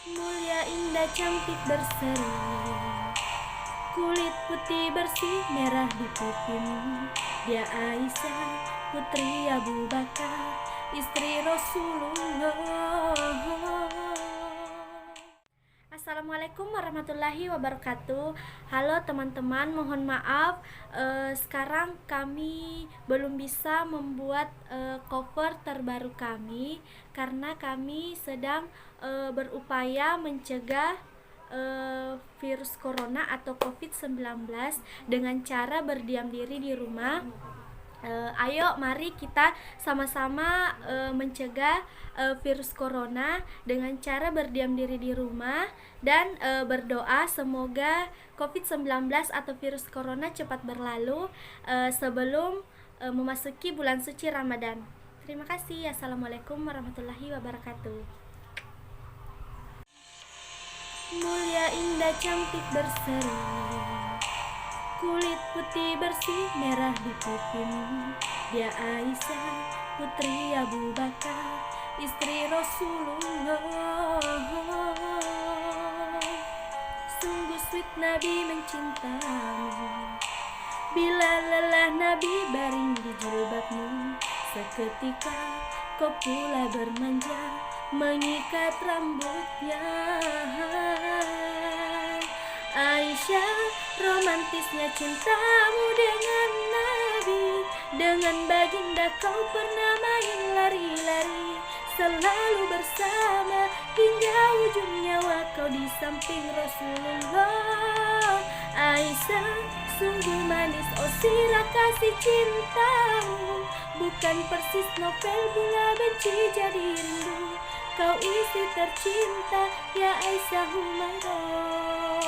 Mulia indah cantik berseri, kulit putih bersih merah di pipimu. Dia Aisyah putri Abu Bakar, istri Rasulullah. Assalamualaikum warahmatullahi wabarakatuh. Halo teman-teman, mohon maaf sekarang kami belum bisa membuat cover terbaru kami karena kami sedang berupaya mencegah virus corona atau COVID-19 dengan cara berdiam diri di rumah. Ayo mari kita sama-sama mencegah virus corona dengan cara berdiam diri di rumah dan berdoa semoga COVID-19 atau virus corona cepat berlalu sebelum memasuki bulan suci Ramadan. Terima kasih. Assalamualaikum warahmatullahi wabarakatuh. Mulia indah cantik berseri, kulit putih bersih merah di pipimu. Dia Aisyah putri Abu Bakar, istri Rasulullah. Sungguh sweet Nabi mencintamu, bila lelah Nabi baring di jilbabmu. Seketika kau pula bermanja mengikat rambutnya. Aisyah, romantisnya cintamu dengan Nabi. Dengan baginda kau pernah main lari-lari, selalu bersama hingga ujung nyawa kau di samping Rasulullah. Aisyah, sungguh manis oh sirah kasih cintamu, bukan persis novel bunga benci jadi rindu. Kau istri tercinta ya Aisyah Humairah.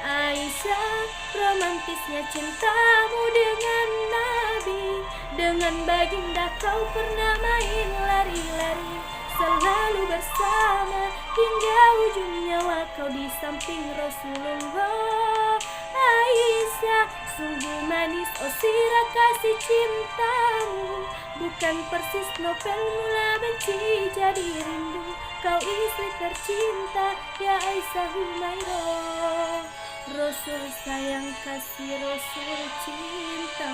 Aisyah, romantisnya cintamu dengan Nabi. Dengan baginda kau pernah main lari-lari, selalu bersama hingga ujung nyawa kau di samping Rasulullah. Aisyah, sungguh manis oh sirah kasih cintamu, bukan persis novel mula benci jadi rindu. Kau istri tercinta ya Aisyah Humairah. Rasul sayang kasih Rasul cinta.